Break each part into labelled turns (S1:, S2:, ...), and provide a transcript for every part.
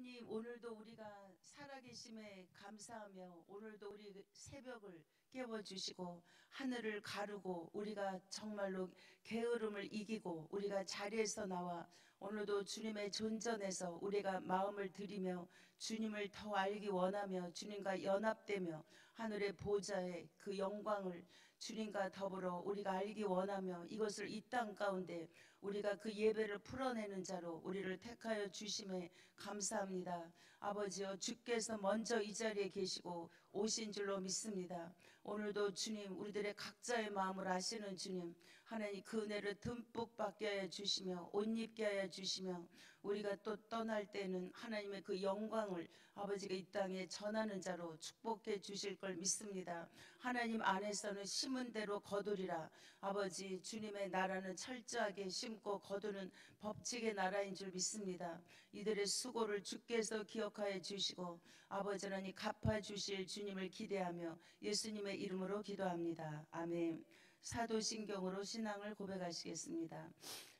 S1: 하나님, 오늘도 우리가 살아계심에 감사하며 오늘도 우리 새벽을 깨워주시고 하늘을 가르고 우리가 정말로 게으름을 이기고 우리가 자리에서 나와 오늘도 주님의 존전에서 우리가 마음을 들이며 주님을 더 알기 원하며 주님과 연합되며 하늘의 보좌의 그 영광을 주님과 더불어 우리가 알기 원하며 이것을 이 땅 가운데 우리가 그 예배를 풀어내는 자로 우리를 택하여 주심에 감사합니다. 아버지여, 주께서 먼저 이 자리에 계시고 오신 줄로 믿습니다. 오늘도 주님, 우리들의 각자의 마음을 아시는 주님, 하나님 그 은혜를 듬뿍 받게 하여 주시며 옷 입게 하여 주시며 우리가 또 떠날 때는 하나님의 그 영광을 아버지가 이 땅에 전하는 자로 축복해 주실 걸 믿습니다. 하나님 안에서는 심은 대로 거두리라. 아버지, 주님의 나라는 철저하게 심고 거두는 법칙의 나라인 줄 믿습니다. 이들의 수고를 주께서 기억하여 주시고 아버지 하나님 갚아주실 주님을 기대하며 예수님의 이름으로 기도합니다. 아멘. 사도신경으로 신앙을 고백하시겠습니다.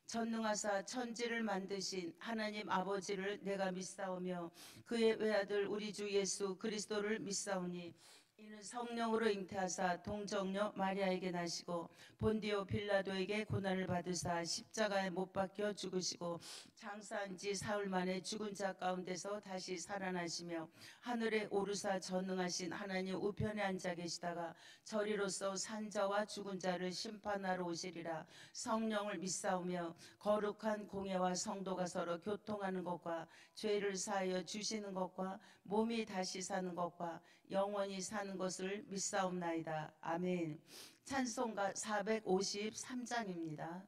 S1: 전능하사 천지를 만드신 하나님 아버지를 내가 믿사오며 그의 외아들 우리 주 예수 그리스도를 믿사오니 이는 성령으로 잉태하사 동정녀 마리아에게 나시고 본디오 빌라도에게 고난을 받으사 십자가에 못 박혀 죽으시고 장사한 지 사흘 만에 죽은 자 가운데서 다시 살아나시며 하늘에 오르사 전능하신 하나님 우편에 앉아 계시다가 저리로서 산자와 죽은 자를 심판하러 오시리라. 성령을 믿사오며 거룩한 공예와 성도가 서로 교통하는 것과 죄를 사하여 주시는 것과 몸이 다시 사는 것과 영원히 사는 것을 믿사옵나이다. 아멘. 찬송가 453장입니다.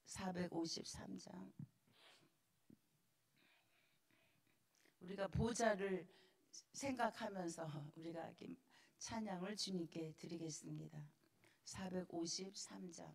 S1: 453장. 우리가 보좌를 생각하면서 우리가 찬양을 주님께 드리겠습니다. 453장.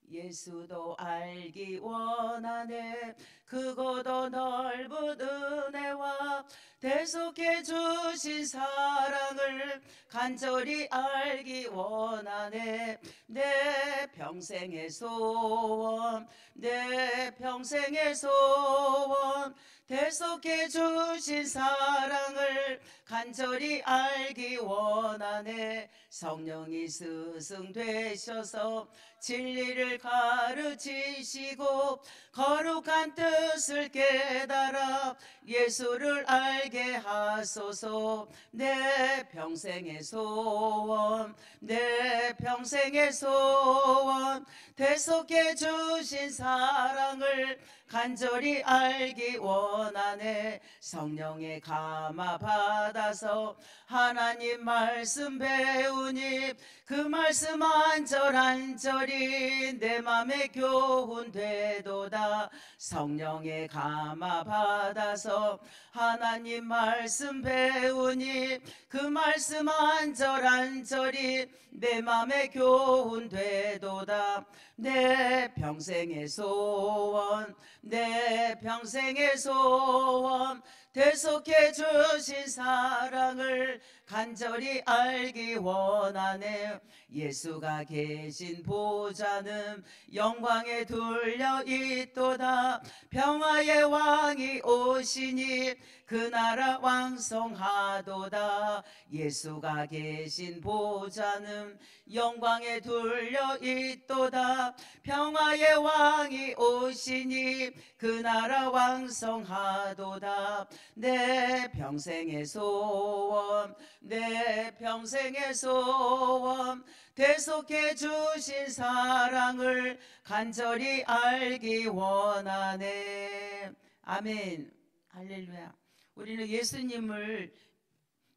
S1: 예수도 알기 원하네. 크고도 넓은 은혜와 대속해 주신 사랑을 간절히 알기 원하네. 내 평생의 소원, 내 평생의 소원, 대속해 주신 사랑을 간절히 알기 원하네. 성령이 스승 되셔서 진리를 가르치시고 거룩한 뜻을 깨달아 예수를 알게 하소서. 내 평생의 소원, 내 평생의 소원, 대속해 주신 사랑을 간절히 알기 원하네. 성령의 감화 받아서 하나님 말씀 배우니 그 말씀 한 절 한 절이 내 맘에 교훈되도다. 성령의 감화 받아서 하나님 말씀 배우니 그 말씀 한 절 한 절이 내 맘에 교훈되도다. 내 평생의 소원, 내 평생의 소원, 대속해 주신 사랑을 간절히 알기 원하네. 예수가 계신 보좌는 영광에 둘려 있도다. 평화의 왕이 오시니 그 나라 왕성하도다. 예수가 계신 보좌는 영광에 둘려 있도다. 평화의 왕이 오시니 그 나라 왕성하도다. 내 평생의 소원, 내 평생의 소원, 대속해 주신 사랑을 간절히 알기 원하네. 아멘. 할렐루야. 우리는 예수님을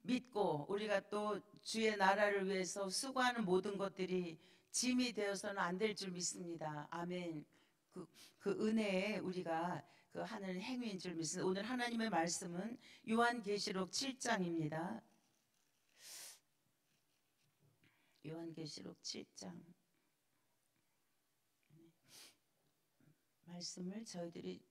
S1: 믿고 우리가 또 주의 나라를 위해서 수고하는 모든 것들이 짐이 되어서는 안 될 줄 믿습니다. 아멘. 그 은혜에 우리가 그 하는 행위인 줄 믿습니다. 오늘 하나님의 말씀은 요한계시록 7장입니다. 요한계시록 7장. 말씀을 저희들이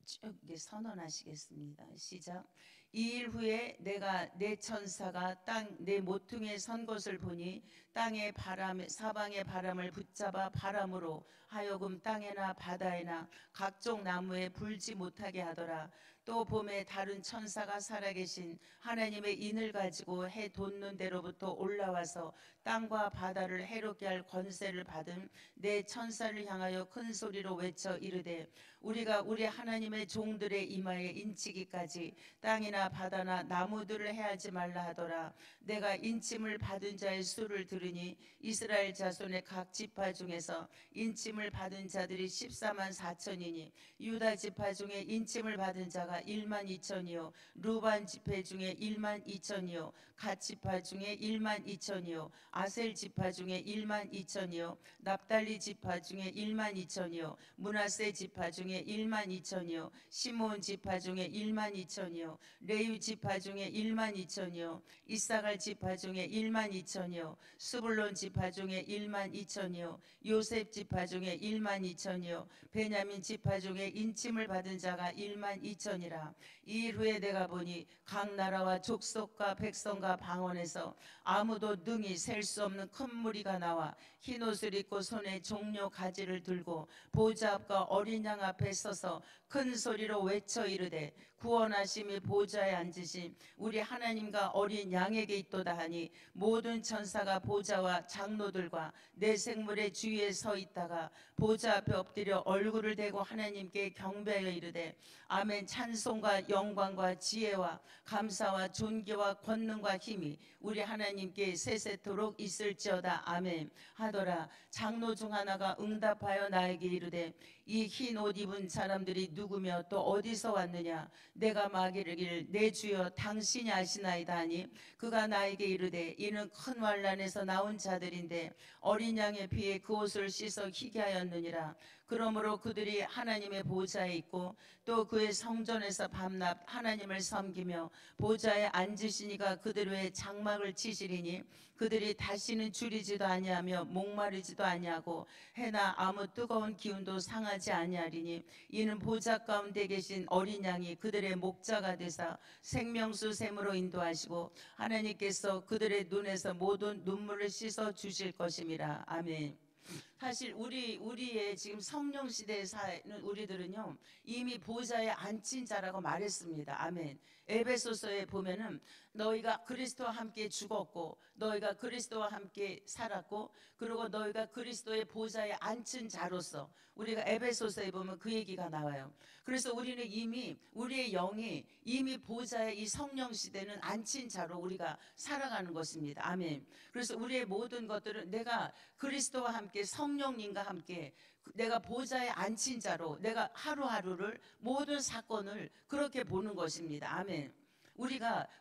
S1: 쭉 선언하시겠습니다. 시작. 2일 후에 내가 내 천사가 땅 내 모퉁이에 선 것을 보니 땅의 바람 사방의 바람을 붙잡아 바람으로 하여금 땅에나 바다에나 각종 나무에 불지 못하게 하더라. 또 봄에 다른 천사가 살아계신 하나님의 인을 가지고 해 돋는 데로부터 올라와서 땅과 바다를 해롭게 할 권세를 받은 내 천사를 향하여 큰 소리로 외쳐 이르되 우리가 우리 하나님의 종들의 이마에 인치기까지 땅이나 바다나 나무들을 해하지 말라 하더라. 내가 인침을 받은 자의 수를 들으니 이스라엘 자손의 각 지파 중에서 인침을 받은 자들이 14만 4천이니 유다 지파 중에 인침을 받은 자가 1만 2천이요 루반 지파 중에 1만 2천이요 갓 지파 중에 1만 2천이요 아셀 지파 중에 1만 2천이요 납달리 지파 중에 1만 2천이요 므낫세 지파 중에 1만 2천이요 시므온 지파 중에 1만 2천이요 레위 지파 중에 1만 2천이요 이사갈 지파 중에 1만 2천이요 스불론 지파 중에 1만 2천이요 요셉 지파 중에 1만 2천이요 베냐민 지파 중에 인침을 받은 자가 1만 2천이라. 이 일 후에 내가 보니 각 나라와 족속과 백성과 방언에서 아무도 능히 셀 수 없는 큰 무리가 나와 흰 옷을 입고 손에 종려 가지를 들고 보좌 앞과 어린 양 앞에 서서 큰 소리로 외쳐 이르되 구원하심이 보좌에 앉으신 우리 하나님과 어린 양에게 있도다 하니 모든 천사가 보좌와 장로들과 내 생물의 주위에 서 있다가 보좌 앞에 엎드려 얼굴을 대고 하나님께 경배하여 이르되 아멘. 찬송과 영광과 지혜와 감사와 존귀와 권능과 힘이 우리 하나님께 세세토록 있을지어다. 아멘 하더라. 장로 중 하나가 응답하여 나에게 이르되 이 흰 옷 입은 사람들이 누구며 또 어디서 왔느냐. 내가 마기르길 내 주여 당신이 아시나이다 하니 그가 나에게 이르되 이는 큰 환난에서 나온 자들인데 어린 양의 피에 그 옷을 씻어 희게 하였느니라. 그러므로 그들이 하나님의 보좌에 있고 또 그의 성전에서 밤낮 하나님을 섬기며 보좌에 앉으시니가 그들 외에 장막을 치시리니 그들이 다시는 줄이지도 아니하며 목마르지도 아니하고 해나 아무 뜨거운 기운도 상하지 아니하리니 이는 보좌 가운데 계신 어린 양이 그들의 목자가 되사 생명수 샘으로 인도하시고 하나님께서 그들의 눈에서 모든 눈물을 씻어 주실 것임이라. 아멘. 사실 우리의 지금 성령 시대에 사는 우리들은요 이미 보좌에 앉힌 자라고 말했습니다. 아멘. 에베소서에 보면은 너희가 그리스도와 함께 죽었고 너희가 그리스도와 함께 살았고 그리고 너희가 그리스도의 보좌에 앉힌 자로서 우리가 에베소서에 보면 그 얘기가 나와요. 그래서 우리는 이미 우리의 영이 이미 보좌에 이 성령 시대는 앉힌 자로 우리가 살아가는 것입니다. 아멘. 그래서 우리의 모든 것들은 내가 그리스도와 함께 성령님과 함께 내가 보좌에 앉힌 자로 내가 하루하루를 모든 사건을 그렇게 보는 것입니다. 아멘.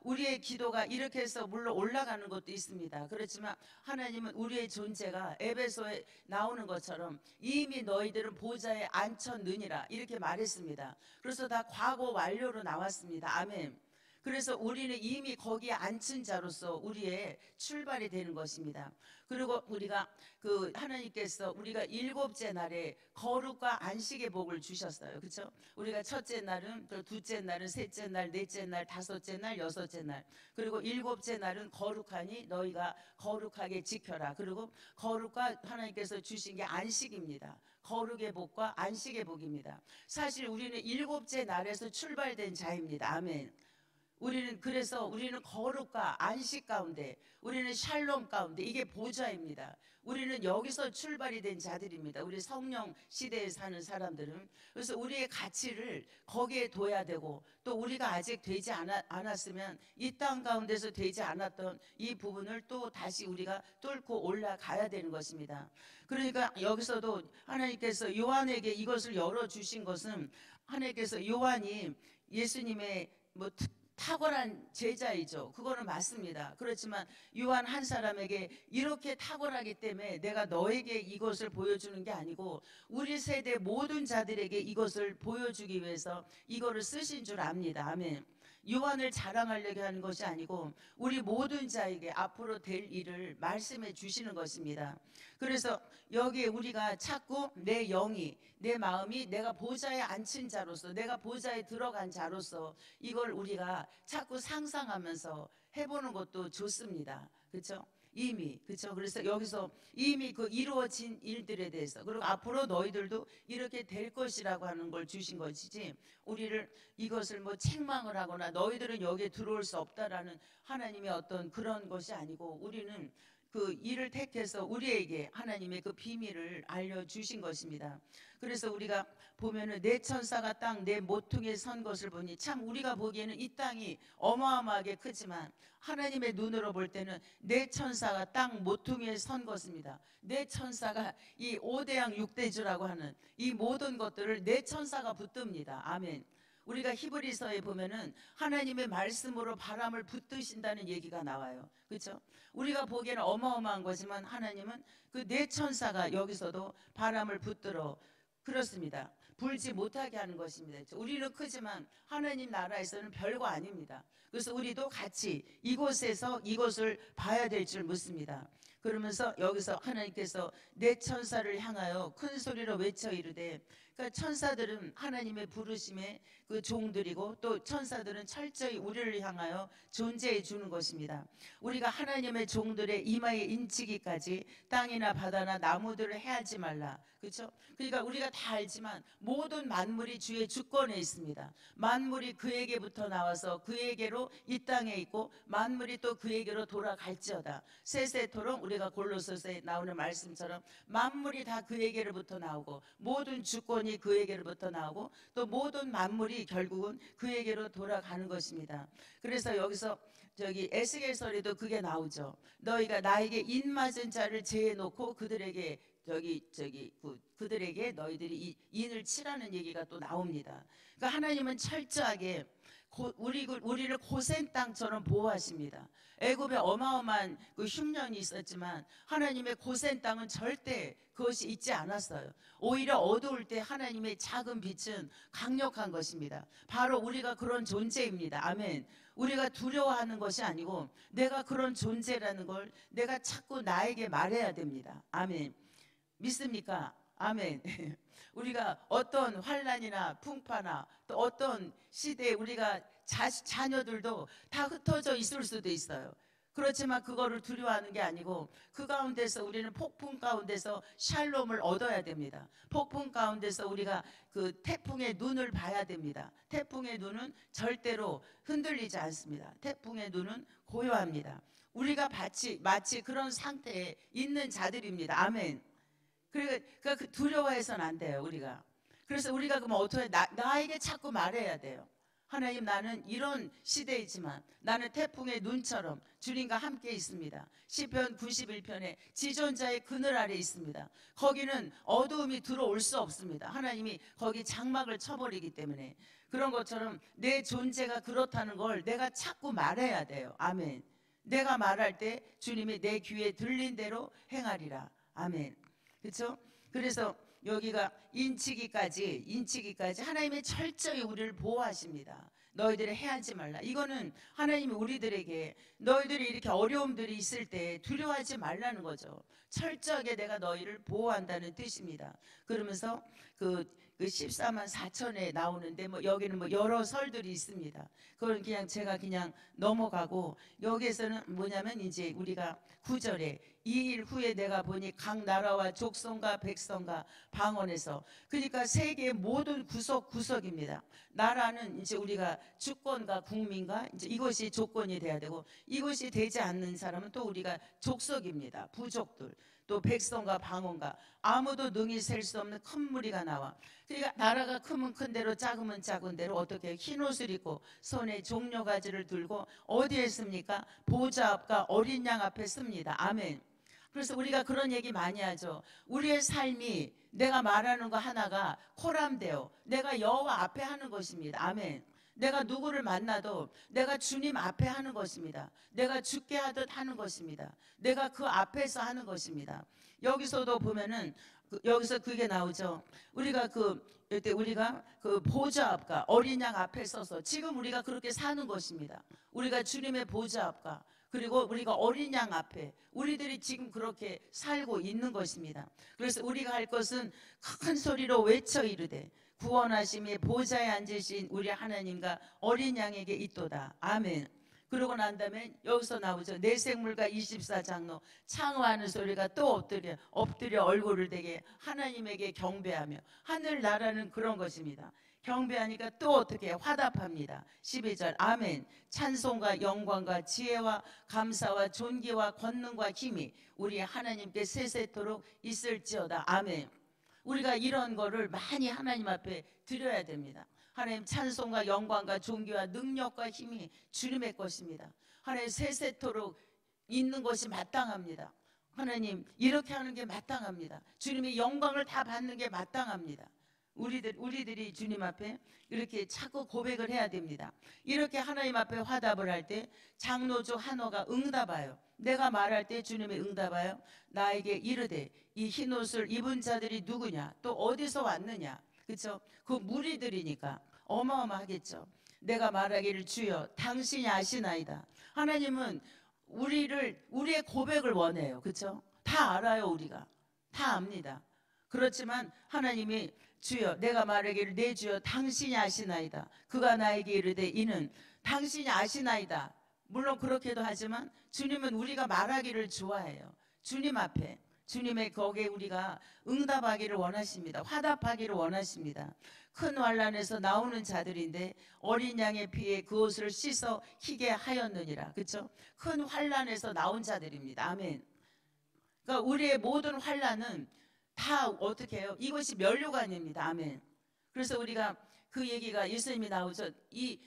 S1: 우리의 기도가 이렇게 해서 물론 올라가는 것도 있습니다. 그렇지만 하나님은 우리의 존재가 에베소에 나오는 것처럼 이미 너희들은 보좌에 앉혔느니라 이렇게 말했습니다. 그래서 다 과거 완료로 나왔습니다. 아멘. 그래서 우리는 이미 거기에 앉힌 자로서 우리의 출발이 되는 것입니다. 그리고 우리가 하나님께서 우리가 일곱째 날에 거룩과 안식의 복을 주셨어요. 그렇죠? 우리가 첫째 날은 또 둘째 날은 셋째 날, 넷째 날, 다섯째 날, 여섯째 날. 그리고 일곱째 날은 거룩하니 너희가 거룩하게 지켜라. 그리고 거룩과 하나님께서 주신 게 안식입니다. 거룩의 복과 안식의 복입니다. 사실 우리는 일곱째 날에서 출발된 자입니다. 아멘. 우리는 거룩과 안식 가운데 우리는 샬롬 가운데 이게 보좌입니다. 우리는 여기서 출발이 된 자들입니다. 우리 성령 시대에 사는 사람들은. 그래서 우리의 가치를 거기에 둬야 되고 또 우리가 아직 되지 않았으면 이 땅 가운데서 되지 않았던 이 부분을 또 다시 우리가 뚫고 올라가야 되는 것입니다. 그러니까 여기서도 하나님께서 요한에게 이것을 열어주신 것은 하나님께서 요한이 예수님의 탁월한 제자이죠. 그거는 맞습니다. 그렇지만 요한 한 사람에게 이렇게 탁월하기 때문에 내가 너에게 이것을 보여주는 게 아니고 우리 세대 모든 자들에게 이것을 보여주기 위해서 이거를 쓰신 줄 압니다. 아멘. 유한을 자랑하려고 하는 것이 아니고 우리 모든 자에게 앞으로 될 일을 말씀해 주시는 것입니다. 그래서 여기에 우리가 자꾸 내 영이, 내 마음이 내가 보좌에 앉힌 자로서, 내가 보좌에 들어간 자로서 이걸 우리가 자꾸 상상하면서 해보는 것도 좋습니다. 그렇죠? 이미, 그렇죠? 그래서 여기서 이미 그 이루어진 일들에 대해서, 그리고 앞으로 너희들도 이렇게 될 것이라고 하는 걸 주신 것이지, 우리를 이것을 뭐 책망을 하거나 너희들은 여기에 들어올 수 없다라는 하나님의 어떤 그런 것이 아니고, 우리는 그 일을 택해서 우리에게 하나님의 그 비밀을 알려주신 것입니다. 그래서 우리가 보면은 내 천사가 땅 내 모퉁이에 선 것을 보니, 참 우리가 보기에는 이 땅이 어마어마하게 크지만 하나님의 눈으로 볼 때는 내 천사가 땅 모퉁이에 선 것입니다. 내 천사가 이 5대양 6대주라고 하는 이 모든 것들을 내 천사가 붙듭니다. 아멘. 우리가 히브리서에 보면은 하나님의 말씀으로 바람을 붙드신다는 얘기가 나와요. 그렇죠? 우리가 보기에는 어마어마한 거지만 하나님은 그 내 천사가 여기서도 바람을 붙들어, 그렇습니다, 불지 못하게 하는 것입니다. 우리는 크지만 하나님 나라에서는 별거 아닙니다. 그래서 우리도 같이 이곳에서 이것을 봐야 될 줄 묻습니다. 그러면서 여기서 하나님께서 내 천사를 향하여 큰 소리로 외쳐 이르되, 그러니까 천사들은 하나님의 부르심의 그 종들이고, 또 천사들은 철저히 우리를 향하여 존재해 주는 것입니다. 우리가 하나님의 종들의 이마에 인치기까지 땅이나 바다나 나무들을 해하지 말라. 그렇죠? 그러니까 우리가 다 알지만 모든 만물이 주의 주권에 있습니다. 만물이 그에게부터 나와서 그에게로 이 땅에 있고, 만물이 또 그에게로 돌아갈지어다. 세세토록 우리가 골로새서에 나오는 말씀처럼 만물이 다 그에게로부터 나오고, 모든 주권이 그에게로부터 나오고, 또 모든 만물이 결국은 그에게로 돌아가는 것입니다. 그래서 여기서 저기 에스겔서에도 그게 나오죠. 너희가 나에게 인맞은 자를 제해놓고 그들에게 그들에게 너희들이 이 인을 치라는 얘기가 또 나옵니다. 그러니까 하나님은 철저하게 우리를 고센 땅처럼 보호하십니다. 애굽에 어마어마한 그 흉년이 있었지만 하나님의 고센 땅은 절대 그것이 있지 않았어요. 오히려 어두울 때 하나님의 작은 빛은 강력한 것입니다. 바로 우리가 그런 존재입니다. 아멘. 우리가 두려워하는 것이 아니고 내가 그런 존재라는 걸 내가 자꾸 나에게 말해야 됩니다. 아멘. 믿습니까? 아멘. 우리가 어떤 환난이나 풍파나 또 어떤 시대에 우리가 자녀들도 다 흩어져 있을 수도 있어요. 그렇지만 그거를 두려워하는 게 아니고, 그 가운데서 우리는 폭풍 가운데서 샬롬을 얻어야 됩니다. 폭풍 가운데서 우리가 그 태풍의 눈을 봐야 됩니다. 태풍의 눈은 절대로 흔들리지 않습니다. 태풍의 눈은 고요합니다. 우리가 마치 그런 상태에 있는 자들입니다. 아멘. 그러니까 두려워해서는 안 돼요, 우리가. 그래서 우리가 그러면 어떻게 나에게 자꾸 말해야 돼요. 하나님, 나는 이런 시대이지만 나는 태풍의 눈처럼 주님과 함께 있습니다. 시편 91편에 지존자의 그늘 아래 있습니다. 거기는 어두움이 들어올 수 없습니다. 하나님이 거기 장막을 쳐버리기 때문에. 그런 것처럼 내 존재가 그렇다는 걸 내가 자꾸 말해야 돼요. 아멘. 내가 말할 때 주님이 내 귀에 들린 대로 행하리라. 아멘. 그렇죠? 그래서 여기가 인치기까지 하나님이 철저히 우리를 보호하십니다. 너희들이 해하지 말라. 이거는 하나님이 우리들에게 너희들이 이렇게 어려움들이 있을 때 두려워하지 말라는 거죠. 철저하게 내가 너희를 보호한다는 뜻입니다. 그러면서 그 14만 4천에 나오는데 여기는 여러 설들이 있습니다. 그건 그냥 제가 그냥 넘어가고, 여기에서는 뭐냐면 이제 우리가 9절에 이 일 후에 내가 보니 각 나라와 족속과 백성과 방언에서, 그러니까 세계의 모든 구석구석입니다. 나라는 이제 우리가 주권과 국민과 이제 이것이 조건이 돼야 되고, 이것이 되지 않는 사람은 또 우리가 족속입니다. 부족들. 또 백성과 방언과 아무도 능히 셀 수 없는 큰 무리가 나와. 그러니까 나라가 크면 큰 대로 작으면 작은 대로 어떻게 흰옷을 입고 손에 종려가지를 들고 어디에 씁니까? 보좌 앞과 어린 양 앞에 씁니다. 아멘. 그래서 우리가 그런 얘기 많이 하죠. 우리의 삶이 내가 말하는 거 하나가 코람데오, 내가 여호와 앞에 하는 것입니다. 아멘. 내가 누구를 만나도 내가 주님 앞에 하는 것입니다. 내가 죽게 하듯 하는 것입니다. 내가 그 앞에서 하는 것입니다. 여기서도 보면은 여기서 그게 나오죠. 우리가 그 이때 우리가 그 보좌 앞과 어린 양 앞에 서서 지금 우리가 그렇게 사는 것입니다. 우리가 주님의 보좌 앞과 그리고 우리가 어린 양 앞에 우리들이 지금 그렇게 살고 있는 것입니다. 그래서 우리가 할 것은 큰 소리로 외쳐 이르되 구원하심의 보좌에 앉으신 우리 하나님과 어린 양에게 있도다. 아멘. 그러고 난 다음에 여기서 나오죠. 내 생물과 24장로 창화하는 소리가 또 엎드려 얼굴을 대게 하나님에게 경배하며 하늘나라는 그런 것입니다. 경배하니까 또 어떻게 화답합니다. 12절 아멘. 찬송과 영광과 지혜와 감사와 존귀와 권능과 힘이 우리 하나님께 세세토록 있을지어다. 아멘. 우리가 이런 거를 많이 하나님 앞에 드려야 됩니다. 하나님 찬송과 영광과 존귀와 능력과 힘이 주님의 것입니다. 하나님 세세토록 있는 것이 마땅합니다. 하나님 이렇게 하는 게 마땅합니다. 주님의 영광을 다 받는 게 마땅합니다. 우리들이 주님 앞에 이렇게 자꾸 고백을 해야 됩니다. 이렇게 하나님 앞에 화답을 할 때 장로 중 한호가 응답하여 내가 말할 때 주님이 응답하여 나에게 이르되 이 흰옷을 입은 자들이 누구냐 또 어디서 왔느냐. 그렇죠? 그 무리들이니까 어마어마하겠죠. 내가 말하기를 주여 당신이 아시나이다. 하나님은 우리의 고백을 원해요. 그렇죠? 다 알아요. 우리가 다 압니다. 그렇지만 하나님이 주여 내가 말하기를 내 주여 당신이 아시나이다. 그가 나에게 이르되 이는 당신이 아시나이다. 물론 그렇게도 하지만 주님은 우리가 말하기를 좋아해요. 주님 앞에 주님의 거기에 우리가 응답하기를 원하십니다. 화답하기를 원하십니다. 큰 환난에서 나오는 자들인데 어린 양의 피에 그 옷을 씻어 희게 하였느니라. 그렇죠? 큰 환난에서 나온 자들입니다. 아멘. 그러니까 우리의 모든 환난은 다 어떻게 해요? 이것이 면류관입니다. 아멘. 그래서 우리가 그 얘기가 예수님이 나오죠. 이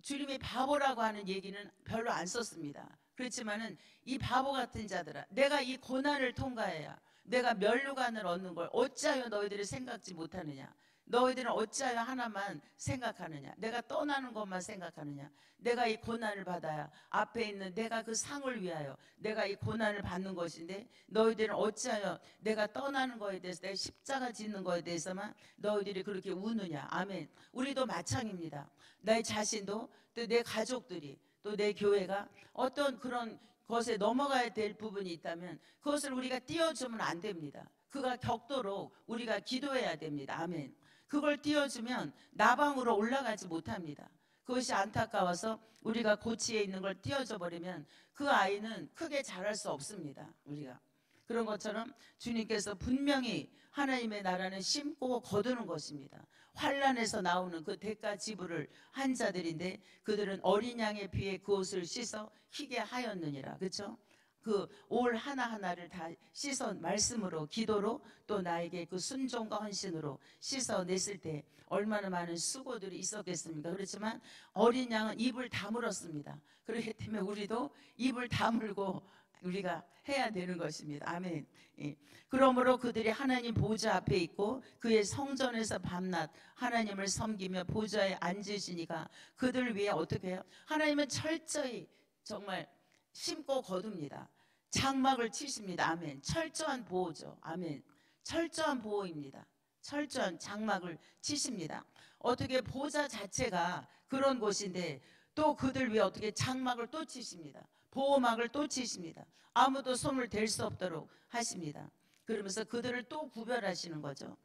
S1: 주님이 바보라고 하는 얘기는 별로 안 썼습니다. 그렇지만은 이 바보 같은 자들아 내가 이 고난을 통과해야 내가 면류관을 얻는 걸 어찌하여 너희들이 생각지 못하느냐. 너희들은 어찌하여 하나만 생각하느냐. 내가 떠나는 것만 생각하느냐. 내가 이 고난을 받아야 앞에 있는 내가 그 상을 위하여 내가 이 고난을 받는 것인데 너희들은 어찌하여 내가 떠나는 거에 대해서 내가 십자가 짓는 거에 대해서만 너희들이 그렇게 우느냐. 아멘. 우리도 마찬가지입니다. 내 자신도 또 내 가족들이 또 내 교회가 어떤 그런 것에 넘어가야 될 부분이 있다면 그것을 우리가 띄워주면 안 됩니다. 그가 겪도록 우리가 기도해야 됩니다. 아멘. 그걸 띄워주면 나방으로 올라가지 못합니다. 그것이 안타까워서 우리가 고치에 있는 걸 띄워줘 버리면 그 아이는 크게 자랄 수 없습니다. 우리가 그런 것처럼 주님께서 분명히 하나님의 나라는 심고 거두는 것입니다. 환난에서 나오는 그 대가 지불을 한 자들인데 그들은 어린 양의 피에 그 옷을 씻어 희게 하였느니라. 그렇죠? 그 올 하나하나를 다 씻어 말씀으로 기도로 또 나에게 그 순종과 헌신으로 씻어냈을 때 얼마나 많은 수고들이 있었겠습니까? 그렇지만 어린 양은 입을 다물었습니다. 그렇기 때문에 우리도 입을 다물고 우리가 해야 되는 것입니다. 아멘. 예. 그러므로 그들이 하나님 보좌 앞에 있고 그의 성전에서 밤낮 하나님을 섬기며 보좌에 앉으시니까 그들 위해 어떻게 해요? 하나님은 철저히 정말 심고 거둡니다. 장막을 치십니다. 아멘. 철저한 보호죠. 아멘. 철저한 보호입니다. 철저한 장막을 치십니다. 어떻게 보좌 자체가 그런 곳인데 또 그들 위해 어떻게 장막을 또 치십니다. 보호막을 또 치십니다. 아무도 손을 댈 수 없도록 하십니다. 그러면서 그들을 또 구별하시는 거죠.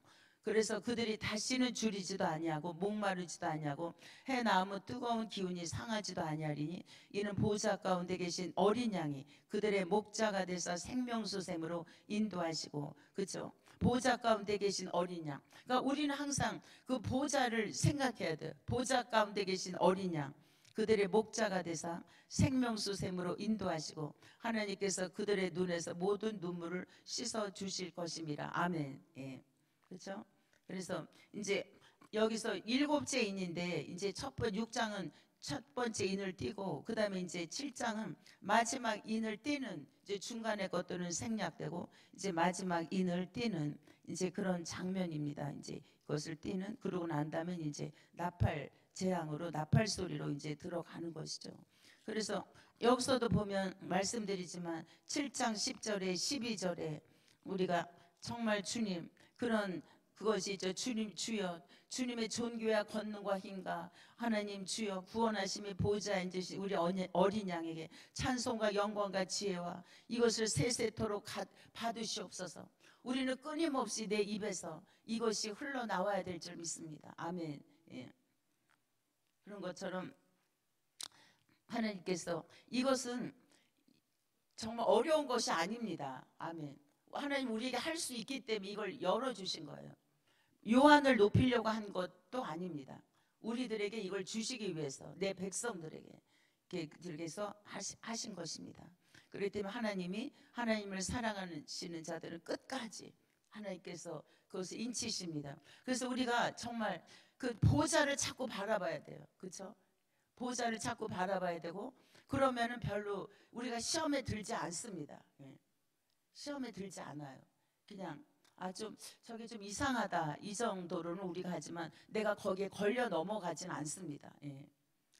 S1: 그래서 그들이 다시는 줄이지도 아니하고 목마르지도 아니하고 해나 아무 뜨거운 기운이 상하지도 아니하리니 이는 보좌 가운데 계신 어린 양이 그들의 목자가 되사 생명수샘으로 인도하시고 그렇죠. 보좌 가운데 계신 어린 양. 그러니까 우리는 항상 그 보좌를 생각해야 돼요. 보좌 가운데 계신 어린 양. 그들의 목자가 되사 생명수샘으로 인도하시고 하나님께서 그들의 눈에서 모든 눈물을 씻어 주실 것입니다. 아멘. 예. 그렇죠? 그래서 이제 여기서 7째 인인데 이제 6장은 첫 번째 인을 띄고 그다음에 이제 7장은 마지막 인을 띄는 이제 중간의 것들은 생략되고 이제 마지막 인을 띄는 이제 그런 장면입니다. 이제 그것을 띄는 그러고 난 다음에 이제 나팔 재앙으로 나팔 소리로 이제 들어가는 것이죠. 그래서 여기서도 보면 말씀드리지만 7장 10절에 12절에 우리가 정말 주님 그런 그것이 저 주님 주여 주님의 존귀와 권능과 힘과 하나님 주여 구원하심의 보좌에 앉으신 우리 어린 양에게 찬송과 영광과 지혜와 이것을 세세토록 받으시옵소서. 우리는 끊임없이 내 입에서 이것이 흘러나와야 될 줄 믿습니다. 아멘. 예. 그런 것처럼 하나님께서 이것은 정말 어려운 것이 아닙니다. 아멘. 하나님 우리에게 할 수 있기 때문에 이걸 열어주신 거예요. 요한을 높이려고 한 것도 아닙니다. 우리들에게 이걸 주시기 위해서 내 백성들에게 그래서 하신 것입니다. 그렇기 때문에 하나님이 하나님을 사랑하시는 자들은 끝까지 하나님께서 그것을 인치십니다. 그래서 우리가 정말 그 보좌를 자꾸 바라봐야 돼요. 그렇죠? 보좌를 자꾸 바라봐야 되고 그러면은 별로 우리가 시험에 들지 않습니다. 예. 시험에 들지 않아요. 그냥 저게 좀 이상하다 이 정도로는 우리가 하지만 내가 거기에 걸려 넘어가진 않습니다. 예.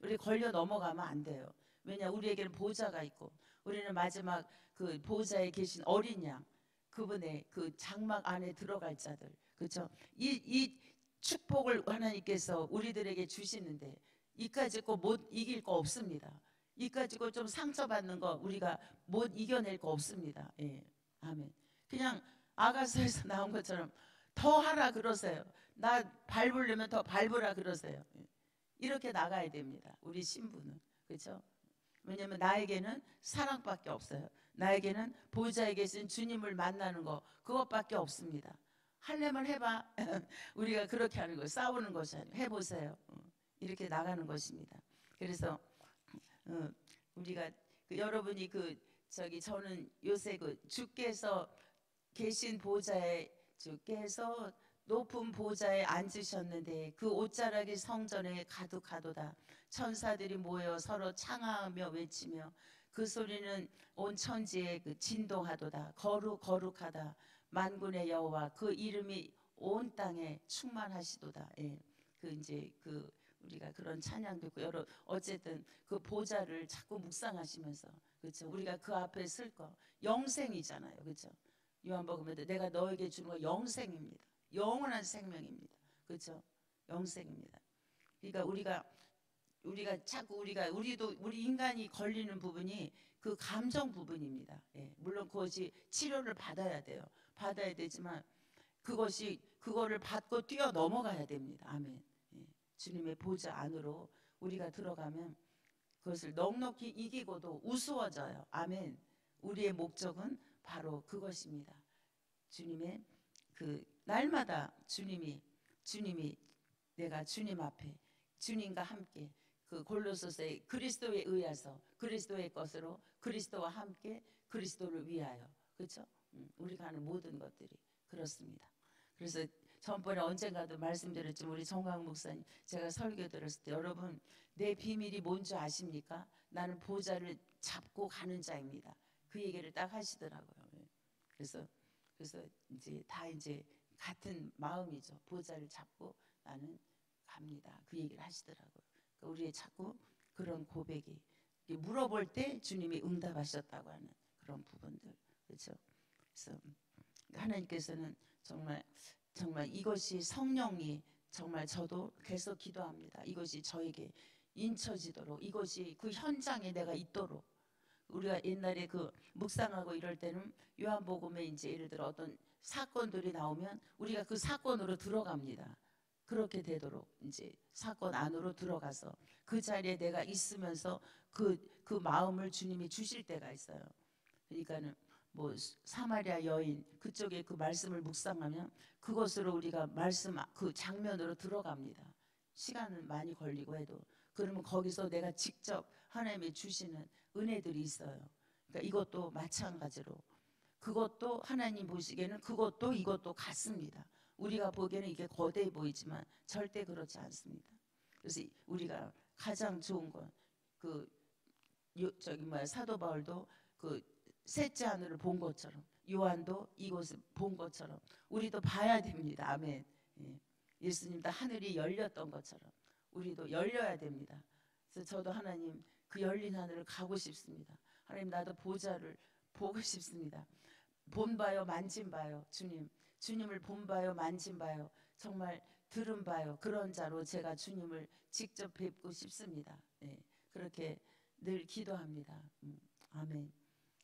S1: 우리 걸려 넘어가면 안 돼요. 왜냐 우리에게는 보좌가 있고 우리는 마지막 그 보좌에 계신 어린 양 그분의 그 장막 안에 들어갈 자들 그렇죠? 이 축복을 하나님께서 우리들에게 주시는데 이까짓 거 못 이길 거 없습니다. 이까짓 거 좀 상처받는 거 우리가 못 이겨낼 거 없습니다. 예. 아멘. 그냥 아가서에서 나온 것처럼 더 하라 그러세요. 나 밟으려면 더 밟으라 그러세요. 이렇게 나가야 됩니다. 우리 신부는. 그렇죠? 왜냐하면 나에게는 사랑밖에 없어요. 나에게는 보좌에 계신 주님을 만나는 거 그것밖에 없습니다. 하려면 해봐. 우리가 그렇게 하는 거예요. 싸우는 것이 아니고 해보세요. 이렇게 나가는 것입니다. 그래서 우리가 여러분이 저는 요새 주께서 계신 보좌에 주께서 높은 보좌에 앉으셨는데 그 옷자락이 성전에 가득하도다. 천사들이 모여 서로 창하며 외치며 그 소리는 온 천지에 진동하도다. 거룩하다. 만군의 여호와 그 이름이 온 땅에 충만하시도다. 예. 우리가 그런 찬양도 있고 어쨌든 그 보좌를 자꾸 묵상하시면서 그렇죠. 우리가 그 앞에 쓸 거 영생이잖아요. 그렇죠. 요한복음에도 내가 너에게 주는 거 영생입니다. 영원한 생명입니다. 그렇죠? 영생입니다. 그러니까 우리가 자꾸 우리 인간이 걸리는 부분이 그 감정 부분입니다. 예, 물론 그것이 치료를 받아야 돼요. 받아야 되지만 그거를 받고 뛰어 넘어가야 됩니다. 아멘. 예, 주님의 보좌 안으로 우리가 들어가면 그것을 넉넉히 이기고도 우스워져요. 아멘. 우리의 목적은 바로 그것입니다. 주님의 날마다 주님이 내가 주님 앞에 주님과 함께 골로새서의 그리스도에 의해서 그리스도의 것으로 그리스도와 함께 그리스도를 위하여 그렇죠? 우리가 하는 모든 것들이 그렇습니다. 그래서 전번에 언젠가도 말씀드렸지만 우리 정광 목사님 제가 설교 들었을 때 여러분 내 비밀이 뭔지 아십니까? 나는 보좌를 잡고 가는 자입니다. 그 얘기를 딱 하시더라고요. 그래서 이제 같은 마음이죠. 보좌를 잡고 나는 갑니다. 그 얘기를 하시더라고요. 그러니까 우리의 자꾸 그런 고백이 물어볼 때 주님이 응답하셨다고 하는 그런 부분들 그렇죠. 그래서 하나님께서는 정말 이것이 성령이 정말 저도 계속 기도합니다. 이것이 저에게 인쳐지도록 이것이 그 현장에 내가 있도록 우리가 옛날에 묵상하고 이럴 때는 요한복음에 이제 예를 들어 어떤 사건들이 나오면 우리가 그 사건으로 들어갑니다. 그렇게 되도록 이제 사건 안으로 들어가서 그 자리에 내가 있으면서 그 마음을 주님이 주실 때가 있어요. 그러니까는 뭐 사마리아 여인 그쪽에 그 말씀을 묵상하면 그것으로 우리가 말씀 그 장면으로 들어갑니다. 시간은 많이 걸리고 해도 그러면 거기서 내가 직접 하나님이 주시는 은혜들이 있어요. 그러니까 이것도 마찬가지로 그것도 하나님 보시기에는 그것도 이것도 같습니다. 우리가 보기에는 이게 거대해 보이지만 절대 그렇지 않습니다. 그래서 우리가 가장 좋은 건 사도 바울도 셋째 하늘을 본 것처럼 요한도 이곳을 본 것처럼 우리도 봐야 됩니다. 아멘. 예. 예수님도 하늘이 열렸던 것처럼 우리도 열려야 됩니다. 그래서 저도 하나님 그 열린 하늘을 가고 싶습니다. 하나님 나도 보좌를 보고 싶습니다. 본 바요 만진 바요 주님 주님을 본 바요 만진 바요 정말 들은 바요 그런 자로 제가 주님을 직접 뵙고 싶습니다. 예, 그렇게 늘 기도합니다. 아멘.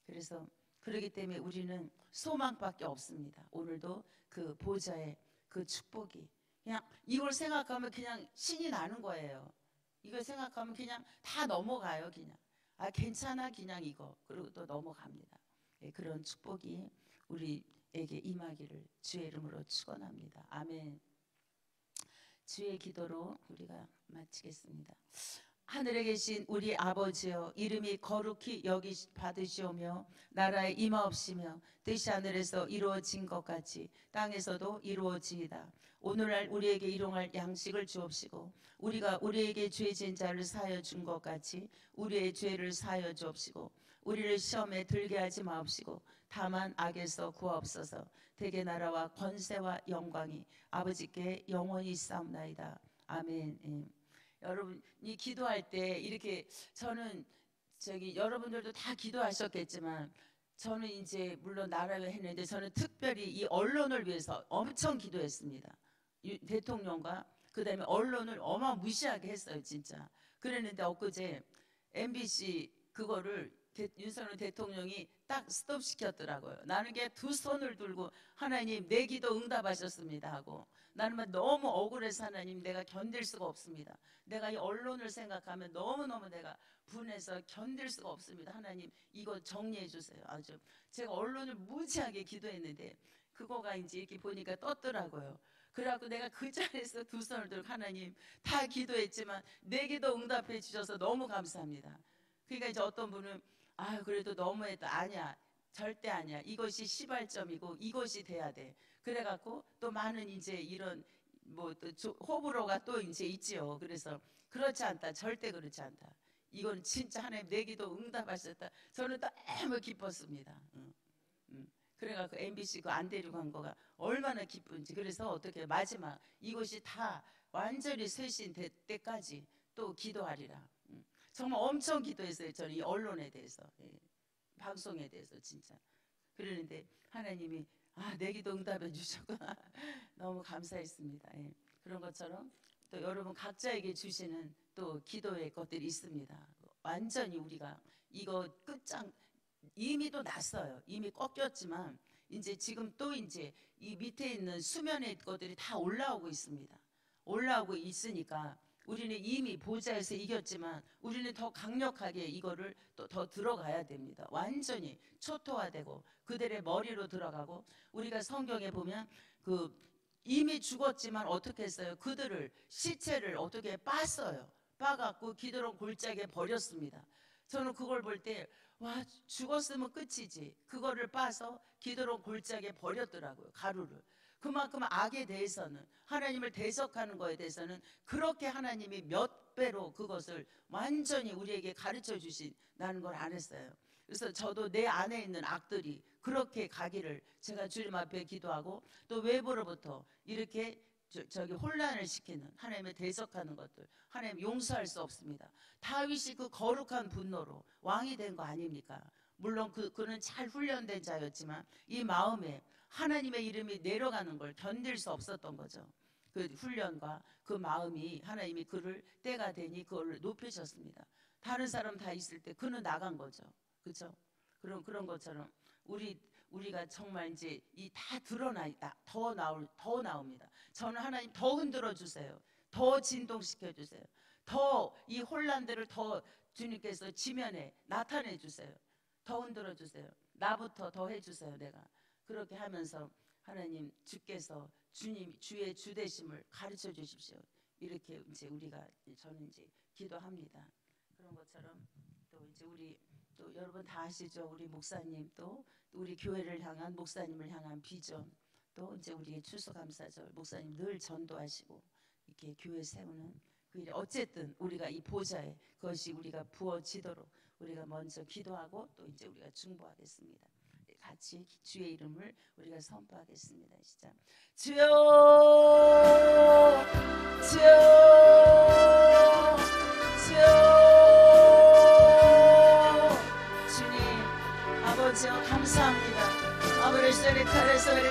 S1: 그래서 그렇기 때문에 우리는 소망밖에 없습니다. 오늘도 그 보좌의 그 축복이 그냥 이걸 생각하면 그냥 신이 나는 거예요. 이걸 생각하면 그냥 다 넘어가요. 그냥 아 괜찮아 그냥 이거 그리고 또 넘어갑니다. 예, 그런 축복이 우리에게 임하기를 주의 이름으로 축원합니다. 아멘. 주의 기도로 우리가 마치겠습니다. 하늘에 계신 우리 아버지여 이름이 거룩히 여기 받으시오며 나라에 임하옵시며 뜻이 하늘에서 이루어진 것 같이 땅에서도 이루어지이다. 오늘날 우리에게 일용할 양식을 주옵시고 우리가 우리에게 죄진 자를 사하여 준 것 같이 우리의 죄를 사하여 주옵시고 우리를 시험에 들게 하지 마옵시고 다만 악에서 구하옵소서. 대개 나라와 권세와 영광이 아버지께 영원히 있사옵나이다. 아멘. 여러분이 기도할 때 이렇게 저는 여러분들도 다 기도하셨겠지만 저는 이제 물론 나라를 했는데 저는 특별히 이 언론을 위해서 엄청 기도했습니다. 대통령과 그다음에 언론을 어마무시하게 했어요. 진짜. 그랬는데 엊그제 MBC 그거를 윤석열 대통령이 딱 스톱시켰더라고요. 나는 게 두 손을 들고 하나님 내 기도 응답하셨습니다 하고 나는 너무 억울해서 하나님 내가 견딜 수가 없습니다. 내가 이 언론을 생각하면 너무너무 내가 분해서 견딜 수가 없습니다. 하나님 이거 정리해 주세요. 아주 제가 언론을 무지하게 기도했는데 그거가 이제 이렇게 보니까 떴더라고요. 그래갖고 내가 그 자리에서 두 손을 들고 하나님 다 기도했지만 내 기도 응답해 주셔서 너무 감사합니다. 그러니까 이제 어떤 분은 아유 그래도 너무했다. 아니야 절대 아니야. 이것이 시발점이고 이것이 돼야 돼. 그래갖고 또 많은 이제 이런 뭐 또 호불호가 또 이제 있지요. 그래서 그렇지 않다. 절대 그렇지 않다. 이건 진짜 하나님 내 기도 응답하셨다. 저는 너무 기뻤습니다. 그래갖고 MBC 그 안 데리고 간 거가 얼마나 기쁜지. 그래서 어떻게 마지막 이것이 다 완전히 쇄신될 때까지 또 기도하리라. 정말 엄청 기도했어요. 저는 이 언론에 대해서, 방송에 대해서 진짜. 그러는데 하나님이 내 기도 응답해 주셨구나. 너무 감사했습니다. 그런 것처럼 또 여러분 각자에게 주시는 또 기도의 것들이 있습니다. 완전히 우리가 이거 끝장 이미 또 났어요. 이미 꺾였지만 이제 지금 또 이제 이 밑에 있는 수면의 것들이 다 올라오고 있습니다. 올라오고 있으니까 우리는 이미 보좌에서 이겼지만 우리는 더 강력하게 이거를 또 더 들어가야 됩니다. 완전히 초토화되고 그들의 머리로 들어가고 우리가 성경에 보면 그 이미 죽었지만 어떻게 했어요? 그들을 시체를 어떻게 빻어요. 빻아갖고 기드론 골짜기에 버렸습니다. 저는 그걸 볼 때 와 죽었으면 끝이지. 그거를 빻아서 기드론 골짜기에 버렸더라고요. 가루를. 그만큼 악에 대해서는 하나님을 대적하는 거에 대해서는 그렇게 하나님이 몇 배로 그것을 완전히 우리에게 가르쳐 주신다는 걸 안 했어요. 그래서 저도 내 안에 있는 악들이 그렇게 가기를 제가 주님 앞에 기도하고 또 외부로부터 이렇게 혼란을 시키는 하나님의 대적하는 것들 하나님 용서할 수 없습니다. 다윗이 그 거룩한 분노로 왕이 된 거 아닙니까? 물론 그는 잘 훈련된 자였지만 이 마음에 하나님의 이름이 내려가는 걸 견딜 수 없었던 거죠. 그 훈련과 그 마음이 하나님이 그를 때가 되니 그걸 높이셨습니다. 다른 사람 다 있을 때 그는 나간 거죠. 그렇죠? 그런 것처럼 우리가 정말 이제 이 다 드러나 있다. 더 나옵니다. 저는 하나님 더 흔들어 주세요. 더 진동시켜 주세요. 더 이 혼란들을 더 주님께서 지면에 나타내 주세요. 더 흔들어 주세요. 나부터 더 해주세요. 내가 그렇게 하면서 하나님 주께서 주의 주되심을 가르쳐 주십시오. 이렇게 이제 저는 이제 기도합니다. 그런 것처럼 또 이제 또 여러분 다 아시죠? 우리 목사님 또 우리 교회를 향한 목사님을 향한 비전 또 이제 우리의 추수감사절 목사님 늘 전도하시고 이렇게 교회 세우는 그 일에 어쨌든 우리가 이 보좌에 그것이 우리가 부어지도록 우리가 먼저 기도하고 또 이제 우리가 중보하겠습니다. 같이 주의 이름을 우리가 선포하겠습니다. 시작. 주여, 주여, 주여, 주님 아버지여 감사합니다. 아버지 카레소리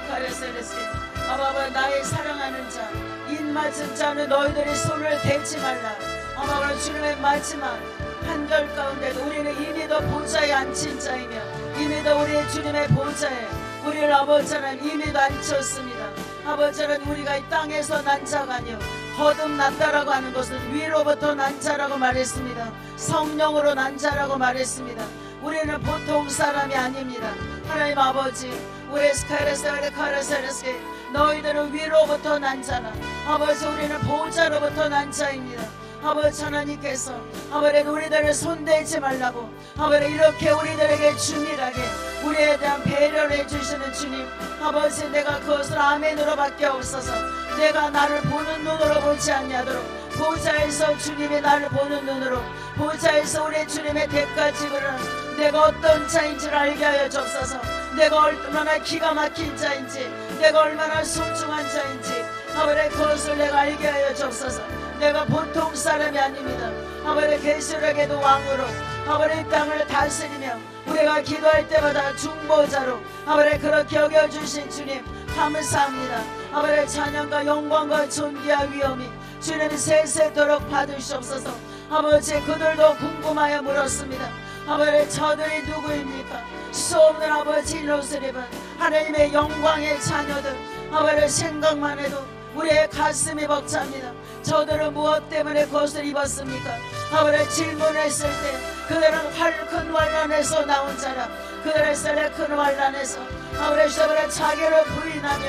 S1: 되지 말라. 아마 주님의 마지막 한결 가운데도 우리는 이미도 보좌에 앉힌 자이며 이미도 우리의 주님의 보좌에 우리를 아버지 하나님 이미도 앉혔습니다. 아버지 하나님 우리가 이 땅에서 난 자가 아니요 거듭났다라고 하는 것은 위로부터 난 자라고 말했습니다. 성령으로 난 자라고 말했습니다. 우리는 보통 사람이 아닙니다. 하나님 아버지 우레스카레스카레스카레스케 너희들은 위로부터 난 자라. 아버지 우리는 보좌로부터 난 자입니다. 아버지 하나님께서 아버지 우리들을 손대지 말라고 아버지 이렇게 우리들에게 주밀하게 우리에 대한 배려를 해주시는 주님 아버지 내가 그것을 아멘으로 밖에 없어서 내가 나를 보는 눈으로 보지 아니하도록 보좌에서 주님이 나를 보는 눈으로 보좌에서 우리 주님의 대가 지불하는 내가 어떤 자인지를 알게 하여 주옵소서. 내가 얼마나 기가 막힌 자인지 내가 얼마나 소중한 자인지 아버지 그것을 내가 알게 하여 주옵소서. 내가 보통 사람이 아닙니다. 아버지 계시록에도 왕으로 아버지 땅을 다스리며 우리가 기도할 때마다 중보자로 아버지 그렇게 여겨주신 주님 감사합니다. 아버지 찬양과 영광과 존귀와 위엄이 주님 세세토록 받으시옵소서. 아버지 그들도 궁금하여 물었습니다. 아버지 저들이 누구입니까? 수없는 아버지 이옷을 입은 하나님의 영광의 자녀들 아버지 생각만 해도 우리의 가슴이 벅찹니다. 저들은 무엇 때문에 그것을 입었습니까? 아버지 질문했을 때 그들은 큰 환난에서 나온 자라. 그들의 셀에 큰 환난에서 아버지 자기를 부인하며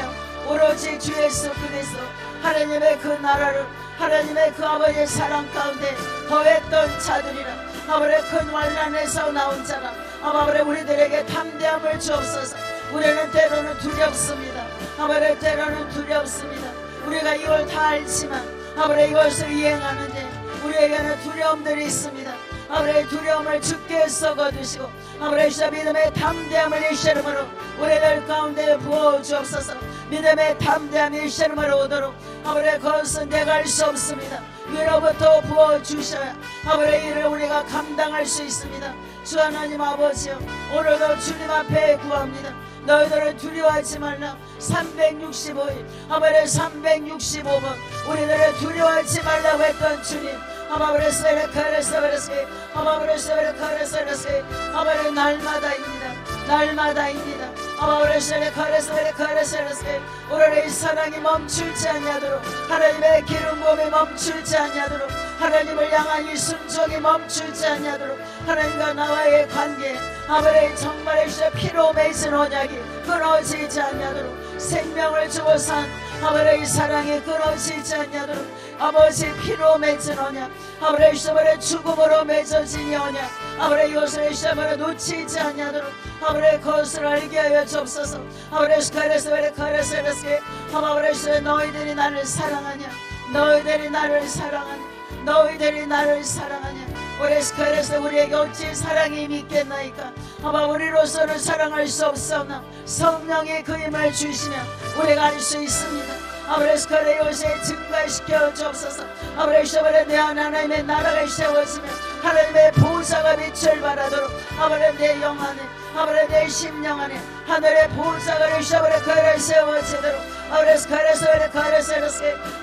S1: 오로지 주 예수 그리스도 하나님의 그 나라를 하나님의 그 아버지의 사랑 가운데 거했던 자들이라. 아버지 큰 환난에서 나온 자라. 아버지 우리들에게 담대함을 주옵소서. 우리는 때로는 두렵습니다. 아버지 때로는 두렵습니다. 우리가 이걸 다 알지만 아버지 이것을 이행하는데 우리에게는 두려움들이 있습니다. 아버지 두려움을 주께 썩어두시고 아버지 믿음의 담대함을 예수 이름으로 우리들 가운데 부어주옵소서. 믿음의 담대함이 예수 이름으로 오도록 아버지 그것은 내가 할 수 없습니다. 위로부터 부어주셔야 아버지 이를 우리가 감당할 수 있습니다. 주 하나님 아버지여 오늘도 주님 앞에 구합니다. 너희들을 두려워하지 말라. 365일 아버지 365번 우리들을 두려워하지 말라고 했던 주님 아버지 날마다입니다. 날마다입니다. 오늘의 사랑이 멈추지 않냐도록 하나님의 기름 부음이 멈추지 않냐도록 하나님을 향한 이 순종이 멈추지 않냐도록 하나님과 나와의 관계 아버지 정말 피로 맺은 언약이 끊어지지 않냐도록 생명을 주고 산 아버지 사랑이 끊어지지 않냐도록 아버지 피로 맺은 언약 아버지 죽음으로 맺어진 이 언약 아버지 이것을 놓치지 않냐도록 아버지 그것을 알게 하여 주옵소서. 아버지 너희들이 나를 사랑하냐 너희들이 나를 사랑하냐 너희들이 나를 사랑하냐 그래서 우리에게 어찌 사랑이 있겠나이까. 아마 우리로서는 사랑할 수 없사오나 성령의 그 힘을 주시면 우리가 알 수 있습니다. 아버지 요새 증가시켜 주옵소서. 아버지 내 하나님의 나라가 세워지면 하나님의 보좌가 빛을 발하도록 아버지 내 영 안에 아버지 내 심령 안에 하늘의 보좌가 그를 세워지도록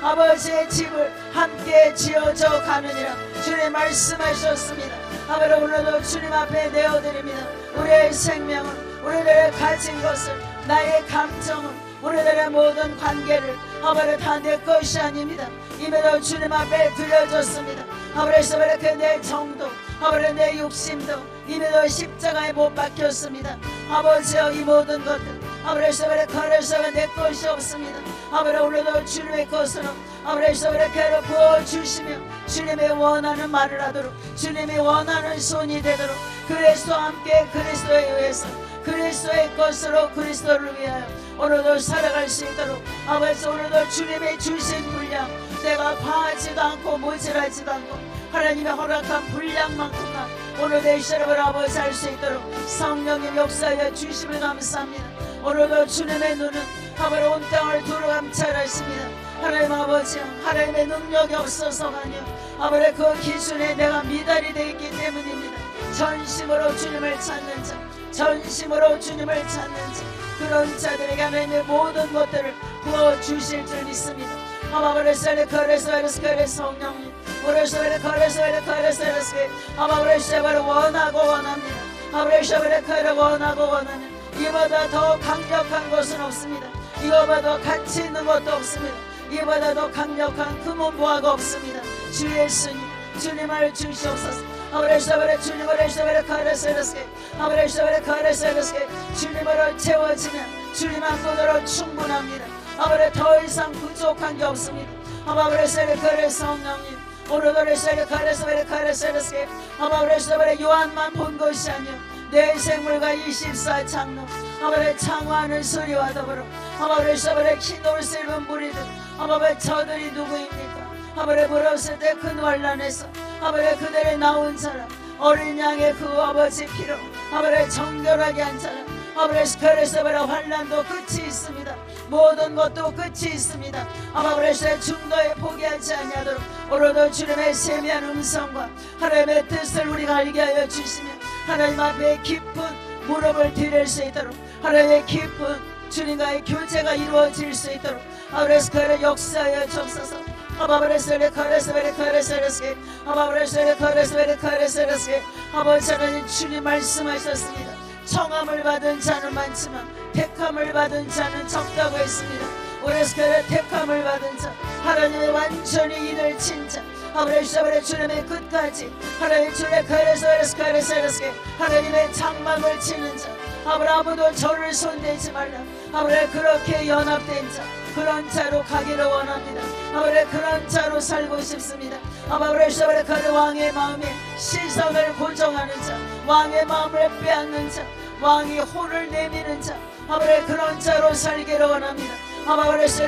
S1: 아버지의 집을 함께 지어져 가느니라 주님 말씀하셨습니다. 아버지 오늘도 주님 앞에 내어드립니다. 우리의 생명은 우리들의 가진 것을 나의 감정은 우리들의 모든 관계를 아버지 다 내 것이 아닙니다. 이미도 주님 앞에 들려줬습니다. 아버지 내 정도 아버지 내 욕심도 이미도 십자가에 못 박혔습니다. 아버지여 이 모든 것들 아버지 내 것이 없습니다. 아버지 오늘도 주님의 것으로 아버지 괴로 부어주시며 주님이 원하는 말을 하도록 주님이 원하는 손이 되도록 그리스도와 함께 그리스도에 의해서 그리스도의 것으로 그리스도를 위하여 오늘도 살아갈 수 있도록 아버지 오늘도 주님의 주신 분량 내가 과하지도 않고 모질하지도 않고 하나님의 허락한 분량만큼만 오늘 내 시름을 아버지 할 수 있도록 성령님 역사하여 주심을 감사합니다. 오늘도 주님의 눈은 아버지 온 땅을 두루 감찰하십니다. 하나님 아버지 하나님의 능력이 없어서가 아니요 아버지 그 기준에 내가 미달이 되어 있기 때문입니다. 전심으로 주님을 찾는 자 전심으로 주님을 찾는 자 그런 자들에게 하나님의 모든 것들을 부어주실 줄 믿습니다. 아바브레셀레 카레스베레스케레 성령님 우레스베레 카레스베레 아바브레셀레 원하고 원합니다. 아브레셀레 카레 원하고 원하는 이보다 더 강력한 것은 없습니다. 이거보다 더 가치 있는 것도 없습니다. 이보다 더 강력한 금은보화가 없습니다. 주 예수님 주님을 주시옵소서. 아브레셀레 주님을 카레스베레스케 아브레셀레 카레스베레스케 주님으로 채워지면 주님 한 분으로 충분합니다. 아버지 더 이상 부족한 게 없습니다. 아바브레셀레 카레 성령님 오르도레셀레 카레스베레 아바브레셀레 요한만 본 것이 아니요 내 생물과 24장로 아버지 창화하는 소리와 더불어 아바브레셀레 흰옷을 입은 무리들 아버지 저들이 누구입니까? 아버지 물었을 때 큰 환란에서 아버지 그들이 나온 사람 어린 양의 그 아버지 피로 아버지 정결하게 한 사람 아버지 스페레스베레 환란도 끝이 있습니다. 모든 것도 끝이 있습니다. 아버지 중도에 포기하지 아니하도록 오로도 주님의 세미한 음성과 하나님의 뜻을 우리가 알게 하여 주시며 하나님 앞에 깊은 무릎을 드릴 수 있도록 하나님의 깊은 주님과의 교제가 이루어질 수 있도록 아버지 그를 역사하여 주옵소서. 아바브레셀레 카레스베레 아버지 하나님 주님 말씀하셨습니다. 청함을 받은 자는 많지만 택함을 받은 자는 적다고 했습니다. 오레스케레 택함을 받은 자 하나님의 완전히 이를 친 자 아브레시아브레 주님의 끝까지 하나님 주의 카레스케레 하나님의 장막을 치는 자 아무도 저를 손대지 말라 아브레 그렇게 연합된 자 그런 자로 가기를 원합니다. 아버지 그런 자로 살고 싶습니다. 아버지 왕의 마음에 시선을 고정하는 자 왕의 마음을 빼앗는 자 왕이 혼을 내미는 자 아버지 그런 자로 살기를 원합니다. 아버지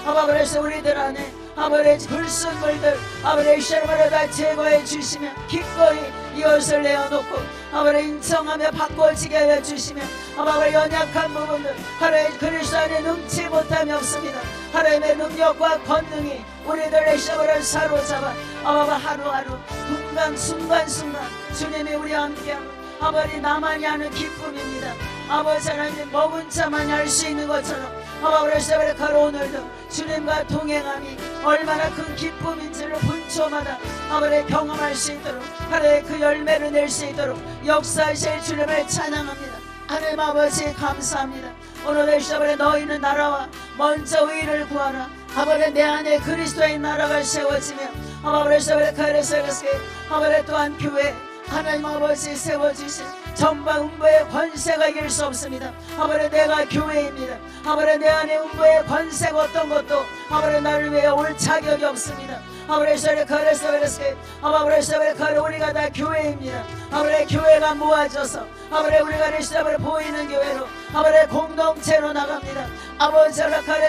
S1: 아버지 우리들 안에 아버지 불순물들 아버지 샤르바를 다 제거해 주시며 기꺼이 이것을 내어놓고 아버지 인정하며 바꿔지게 하여 주시며 아버지 연약한 부분들 하나님 그리스도 안에 능치 못함이 없습니다. 하나님의 능력과 권능이 우리들의 샤르바를 사로잡아 아버지 하루하루 순간순간 주님이 우리와 함께하고 아버지 나만이 하는 기쁨입니다. 아버지 하나님 먹은 자만이 할 수 있는 것처럼 아버지 오늘도 주님과 동행함이 얼마나 큰 기쁨인지를 분초마다 아버지 경험할 수 있도록 하나님 그 열매를 낼 수 있도록 역사하실 주님을 찬양합니다. 하나님 아버지 감사합니다. 오늘 시아버지 너희는 나라와 먼저 의를 구하라. 아버지 내 안에 그리스도의 나라가 세워지며 아버지 아버지 또한 교회 하나님 아버지 세워주신 전방 음부의 권세가 이길 수 없습니다. 아버지 내가 교회입니다. 아버지 내 안에 음부의 권세가 어떤 것도 아버지 나를 위해 올 자격이 없습니다. 아버지 우리가 다 교회입니다. 아버지 교회가 모아져서 아버지 우리가 리시아버지 보이는 교회로 아버지 공동체로 나갑니다. 아버지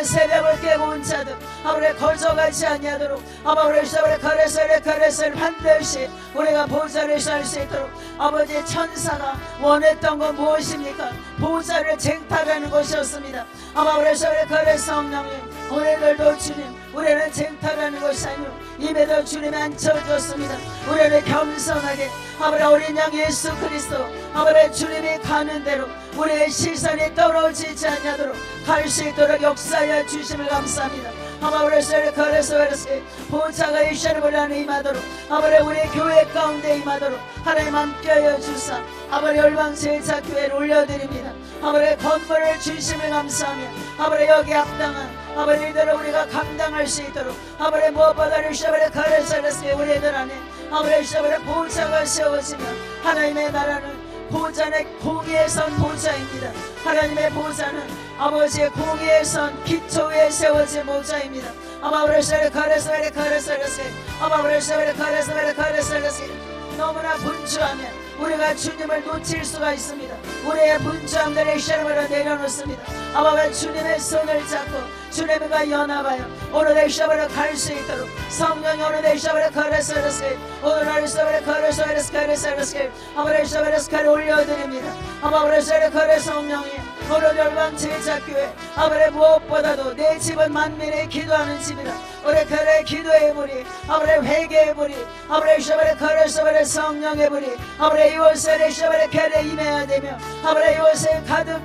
S1: 새벽을 깨고 온 자들 아버지 거저가지 아니하도록 아버지 반드시 우리가 보좌를 살 수 있도록 아버지 천사가 원했던 건 무엇입니까? 보좌를 쟁탈하는 것이었습니다. 아버지 성령님 우리들도 주님 우리는 쟁탈하는 것이 아니오 입에도 주님이 앉혀줬습니다. 우리는 겸손하게 아버지 어린 양 예수 그리스도 아버지 주님이 가는 대로 우리의 시선이 떨어지지 않도록 갈 수 있도록 역사하여 주심을 감사합니다. 아버지 보좌가 이 샤르볼 안에 임하도록 아버지 우리 교회 가운데 임하도록 하나님 함께하여 주사 아버지 열방제자교회를 올려드립니다. 아버지 건물을 주심을 감사하며 아버지 여기 합당한 아버지 이들을 우리가 감당할 수 있도록 아버지 무엇보다를 샤베레 카레사레스에 우리들 안에 아버지 샤베레 보좌가 세워지며 하나님의 나라는 보좌는 공의의 선 보좌입니다. 하나님의 보좌는 아버지의 공의의 선 기초 위에 세워진 보좌입니다. 아버지 샤베레 카레사레스에 아버지 샤베레 카레사레스에 너무나 분주하면 우리가 주님을 놓칠 수가 있습니다. 우리의 분주함들의 샤르바를 내려놓습니다. 아버지 주님의 손을 잡고 주님과 연합하여 오늘 내 샤바를 갈 수 있도록 성령이 오늘 내 샤바를 카레사르스케 오늘 내 샤바를 카레사르스케 아버지 샤바르스케를 올려드립니다. 아버지 샤바르 성령이 오늘 열방 제자교회 아버지 무엇보다도 내 집은 만민의 기도하는 집이다. 우리 그래 기도의 불이 아버지 회개의 불이 아버지 샤바레 거래서바레 성령의 불이 아버지 이곳에 샤바레 계래 임해야 되며 아버지 이곳에 가득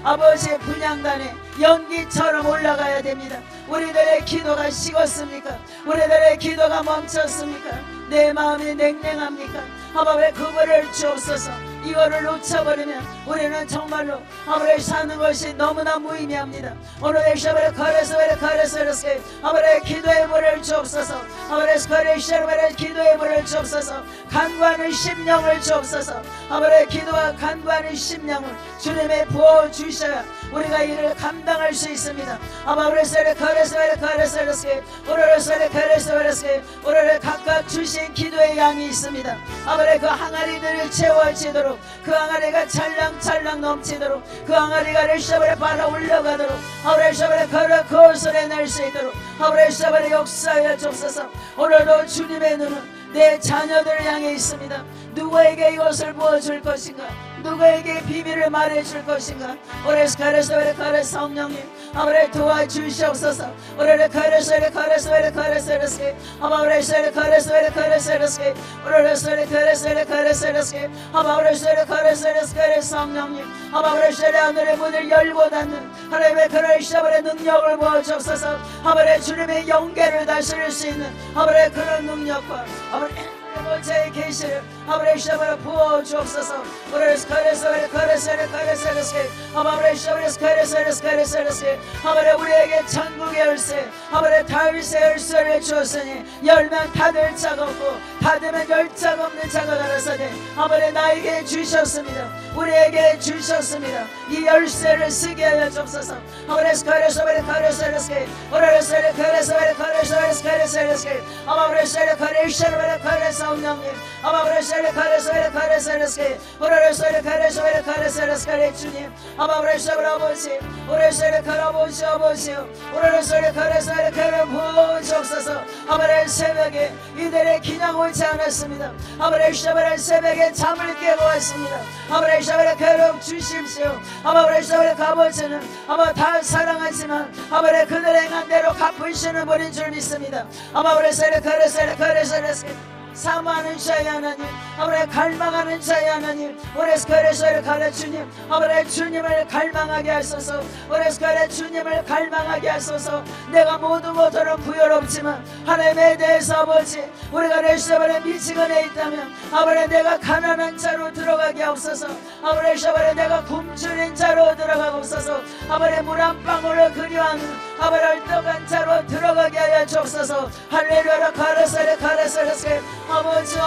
S1: 아버지의 분향단에 연기처럼 올라가야 됩니다. 우리들의 기도가 식었습니까? 우리들의 기도가 멈췄습니까? 내 마음이 냉랭합니까? 아버지 그 불을 주옵소서. 이거를 놓쳐버리면 우리는 정말로 아버지 사는 것이 너무나 무의미합니다. 오늘 샤바레 거래서 아버지 기도의 불을 주옵소서. 아버지 거래서 기도의 불을 주옵소서. 간구하는 심령을 주옵소서. 아버지 기도와 간구하는 심령을 주님의 부어 주셔야 우리가 이를 감당할 수 있습니다. 아버지 거래서 오늘 각각 주신 기도의 양이 있습니다. 아버지 그 항아리들을 채워지도록 그 항아리가 찰랑찰랑 넘치도록 그 항아리가 샤바레 빨아 올라가도록 아버지 샤바레 걸어 거슬러 낼 수 있도록 아버지 샤바레 역사하여 주옵소서. 오늘도 주님의 눈은 내 자녀들을 향해 있습니다. 누구에게 이것을 부어줄 것인가? 누구에게 비밀을 말해줄 것인가? 오래서 가르쳐 성령님 아버지 도와주시옵소서. 오래서 가르쳐 성령님 아버지 하늘의 문을 열고 닫는 하나님의 그런 샤바레 능력을 부어주옵소서. 아버지 주님의 영계를 다스릴 수 있는 아버지 그런 능력과 아버지 모자의 계시를 아버지 샤바레 부어 주옵소서. 오래서 아버지 우리에게 천국의 열쇠 아버지 다윗의 열쇠를 주었으니 열면 닫을 자가 없고 닫으면 열 자가 없는 자가 가라사대 아버지 나에게 주셨습니다. 우리에게 주셨습니다. 이 열쇠를 쓰게 하여 주옵소서. 아버지 성령님 아버지 주님 아버지 부어주옵소서. 아버지 새벽에 이들의 기냥 오지 않았습니다. 아버지 새벽에 잠을 깨고 왔습니다. 아버지 괴롭 주십시오. 아버지 아버지는 아버지 다 사랑하지만 아버지 그들의 행한 대로 갚으시는 분인 줄 믿습니다. 아버지 사모하는 자의 하나님 아버지 갈망하는 자의 하나님 오레스카레스를 가르 주님 아버지 주님을 갈망하게 하소서. 오레스카레 주님을 갈망하게 하소서. 내가 모두는 부여롭지만 하나님에 대해서 아버지 우리가 레시아바레 미치건에 있다면 아버지 내가 가난한 자로 들어가게 하옵소서. 아버지 샤바레 내가 굶주린 자로 들어가게 하옵소서. 아버지 물 한 방울을 그리워하는 아버지 얼떡한 자로 들어가게 하여 주옵소서. 할렐루야 가르사레 아버지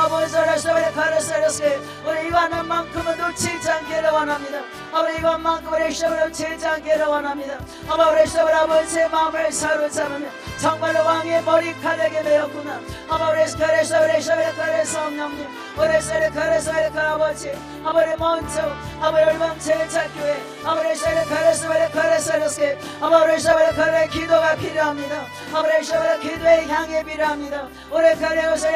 S1: 우리 이거는 만큼은 놓치지 않기를 원합니다. 아버지 이것만큼 우리 샤바를 놓치지 않기를 원합니다. 아버지 아버지의 마음을 사로잡으며 정말로 왕의 머리카락에 매였구나. 아버지 성령님 아버지 먼저 아버지 얼마 제자교회 아버지 아버지 기도가 필요합니다. 아버지 기도의 향이 필요합니다. 우리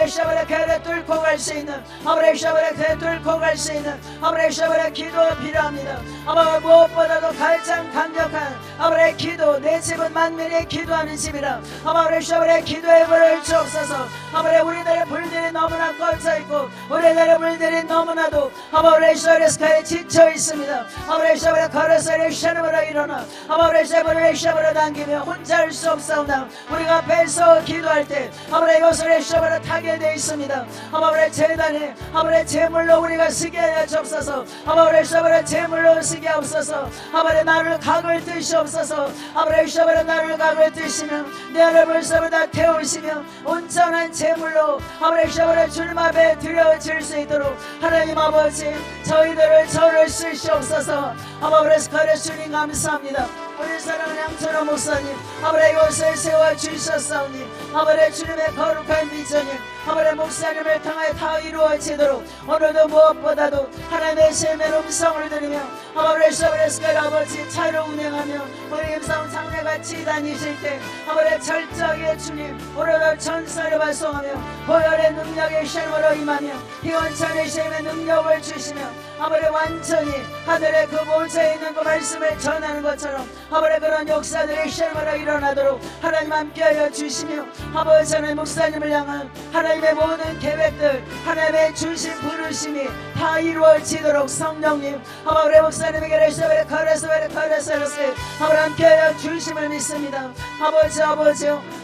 S1: 샤바레 뚫고 갈 수 있는 아버지 샤바레 뚫고 갈 수 있는 아버지 샤바레 기도가 필요합니다. 아버지 무엇보다도 가장 강력한 아버지 기도 내 집은 만민이 기도하는 집이라 아버지 샤바레 기도의 불을 주옵소서. 아버지 우리들의 불들이 너무나 꺼져 있고 우리들의 불들이 너무나도 아버지 샤바레스카에 지쳐 있습니다. 아버지 샤바레 가르사레 샤르바라 일어나 아버지 샤바레 당기며 혼자 할 수 없사오나 우리가 앞에서 기도할 때 아버지 이것을 샤바레 타게 돼 있습니다. 아버지 재단에 아버지 제물로 우리가 쓰게 하여 주옵소서. 아버지 샤바레 제물로 쓰게 하옵소서. 아버지 나를 각을 드시옵소서. 아버지 샤바레 나를 각을 드시면 내 안을 벌써 다 태우시며 온전한 제물로 아버지 샤바레 주님 앞에 드려질 수 있도록 하나님 아버지 저를 쓰시옵소서. 아버지 가르 주님 감사합니다. 우리 사랑하는 양철호 목사님 아버지 이곳에 세워주셨사오니 아버지 주님의 거룩한 비전이 아버지 목사님을 통하여 다 이루어지도록 오늘도 무엇보다도 하나님의 셈의 음성을 들으며 아버지 아버지 차를 운행하며 우리 임상 장례같이 다니실 때 아버지 철저하게 주님 오늘도 전사를 발송하며 보혈의 능력의 셈으로 임하며 희원찬의 셈의 능력을 주시며 아버지 완전히 하늘의 그 모자에 있는 그 말씀을 전하는 것처럼 아버지 아버지 그런 역사들이 실무로 일어나도록 하나님 함께하여 주시며 아버지 하나님 목사님을 향한 하나님의 모든 계획들 하나님의 주신 부르심이 다 이루어지도록 성령님 아버지 목사님에게 걸어서 아버지 함께하여 주심을 믿습니다. 아버지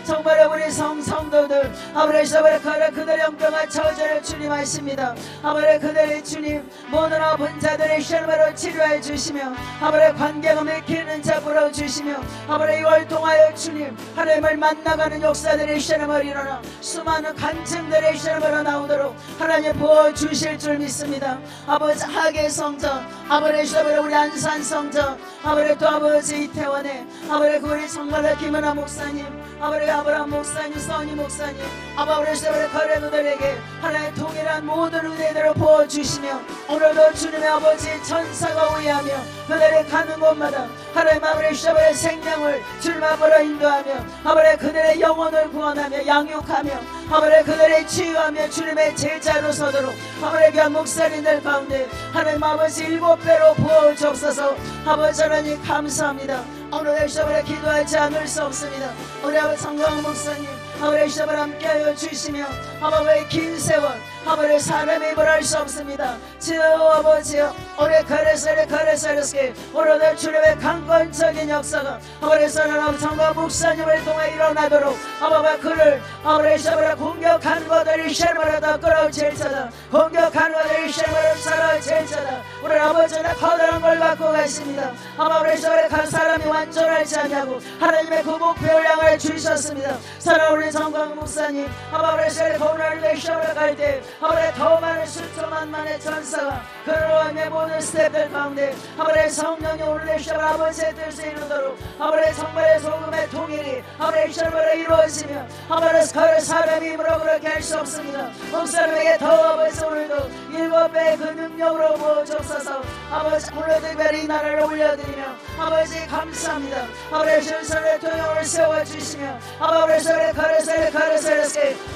S1: 정말 우리 성도들 아버지 걸어 그들의 영병과 저절을 주님 하십니다. 아버지 그들의 주님 모든 아픈 자들의 실무로 치료해 주시며 아버지 관계가 맺히는 자 불어주시며 아버지 이걸 통하여 주님 하나님을 만나가는 역사들의 실험을 일어나 수많은 간증들의 실험으로 나오도록 하나님 부어주실 줄 믿습니다. 아버지 하계 성전 아버지 우리 안산 성전 아버지 또 아버지 이태원에 아버지 우리 정말로 김은아 목사님 아버지 아브라함 목사님 써니 목사님 아버지 거래도들에게 하나님의 동일한 모든 은혜들을 부어주시며 오늘도 주님의 아버지 천사가 우회하며 그들이 가는 곳마다 하나님 아버지 생명을 주님 앞으로 인도하며 아버지 그들의 영혼을 구원하며 양육하며 아버지 그들의 치유하며 주님의 제자로 서도록 아버지 귀한 목사님들 가운데 하나님 아버지 7배로 부어주옵소서. 아버지 하나님 감사합니다. 오늘 시험을 기도하지 않을 수 없습니다. 우리 아버지 성경 목사님 아버지 시험을 함께하여 주시며 아버지 긴 세월 아버지 사람의 입을 알 수 없습니다. 주여 아버지여 오늘 거래서게 오늘도 주님의 강권적인 역사가 아버지 선언하고 성경 목사님을 통해 일어나도록 아버지 그를 아버지 시험을 공격한 것들이 실물을 더 끌어질지어다 공격한 것들이 실물을 사라질지어다 우리 아버지는 커다란 걸 갖고 가십니다. 아버지 시험을 간 사람이 완전하지 않냐고 하나님의 그 목표를 향해 주셨습니다. 사랑하는 성경 목사님 아버지 시험을 거울을 시험을 갈때 아버지 더 많은 수천만만의 전사가 그로 인해 모든 스태프들 가운데 아버지 성령이 오늘 시험을 아버지의 뜻을 이루도록 아버지 정말의 소금의 통일이 아버지 시험으로 이루어지며 아버지 그 사람의 힘으로 그렇게 할 수 없습니다. 목사님에게 더 아버지 오늘도 7배의 그 능력으로 부어주옵소서. 아버지 오늘 특별히 이 나라를 올려드리며 아버지 감사합니다. 아버지 신선의 통역을 세워주시며 아버지 거래서게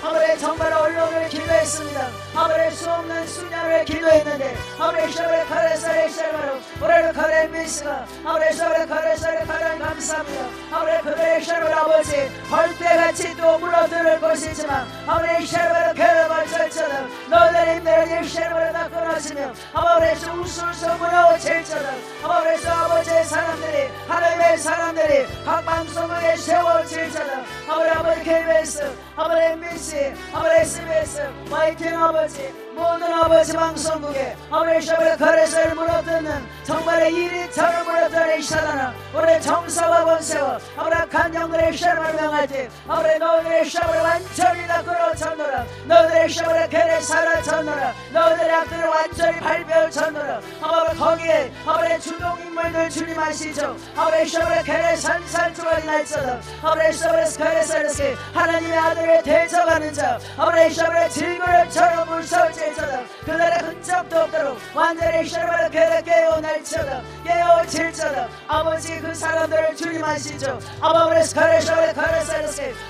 S1: 아버지 정말 언론을 기도했습니다. 아버지 수없는 수년을 기도했는데 아버지 시험을 거래서를 시험으로 오늘 거래 미스가 아버지 시험을 거래서를 가장 감사합니다. 아버지 그들의 시험을 아버지 벌떼같이 또 물어들을 것이지만 아버지 시험을 괴롭을 절쳐다 너희들의 힘들은 이 시험을 다 끊어지며 아버지 우수수 무너질지어다 아버지 아버지의 사람들이 하나님의 사람들이 각 방송국에 세워질지어다 아버지 KBS 아버지 MBC 아버지 SBS YTN 아버지 모든 아버지 방송국에 아버지 시험을 거래서를 물어뜯는 정말의 일이 저를 물어뜯는 사단아 우리 정사와 권세와 아버지 간영들의 시험을 명할 때 아버지 너희들의 시험을 완전히 다 끌어쳤노라 너희들의 시험을 괴를 사라졌노라 너희들의 악들을 완전히 발표쳤노라 아버지 거기에 아버지 주동인물들 주님 아시죠 아버지 시험을 괴를 산산조각이 날쳐다 아버지 시험을 괴를 하나님의 아들을 대적하는 자 아버지 시험을 질그릇처럼 무서울지어다 그들의 흔적도 없도록 완전히 시험을 괴를 깨어날지어다 깨어질지어다 아버지 그 사람들을 주님 아시죠 아버지 시험을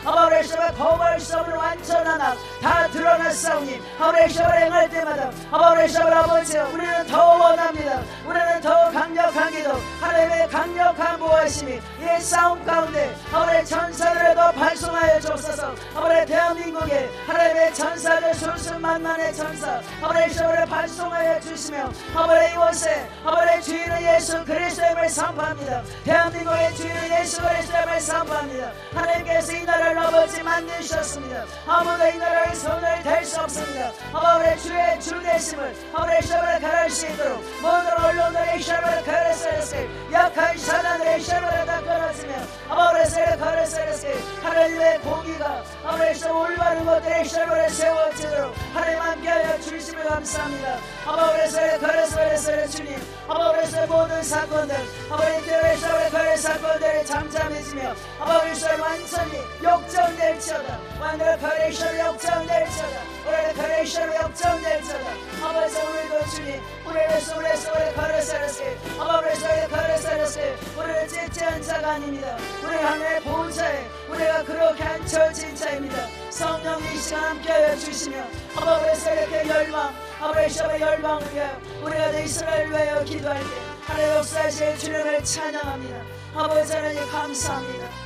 S1: 아버지 시험을 거부할 수 없는 완전한 악 다 드러났사오니 아버지 시험을 행할 때마다 아버지 시험을 아버지 우리는 더 원합니다. 우리는 더 강력한 기도 하나님의 강력한 보호하심이 이 싸움 가운데 아버지 전사들을 더 발송하여 주옵소서. 아버지 대한민국에 하나님의 전사들 수수만만의 전사 아버지 시험을 발송하여 주시며 아버지 이곳에 아버지 주인은 예수 그리스도임을 선포합니다. 대한민국의 주인은 예수 그리스도임을 선포합니다. 하나님께서 이 나라를 아버지 만드셨습니다. 아무도 이 나라의 손을 댈 수 없습니다. 아버지 주의 주대심을 아버지 시험을 가를 수 있도록 모든 언론들의 시험을 가르쳐주세요. 약한 사단들의 시험을 다 끊어지며 아버지 가르쳐주세요. 하나님의 공의가 아버지 올바른 것들의 시험을 세워지도록 하나님 함께하여 주심을 감사합니다. 아버지 가르쳐주세요. 주님 아버지 모든 사건들 아버지 교회 시험을 가를 사건들이 잠잠해지며 아버지 완전히 역전될지어다 완전히 가를 시험 역전될지어다 우리의 가를 시험 역전될지어다 아버지 우리도 주님 우리를 가르쳐주세요. 아버지 가르쳐주세요. 우리는 째째한 자가 아닙니다. 우리 하나님의 보호자에 우리가 그렇게 앉혀진 자입니다. 성령 이 시간 함께하여 주시며 아버지 이렇게 열방 아버지 열방을 위하여 우리가 내 이스라엘을 위하여 기도할 때 하나님 역사하실 주님을 찬양합니다. 아버지 하나님 감사합니다.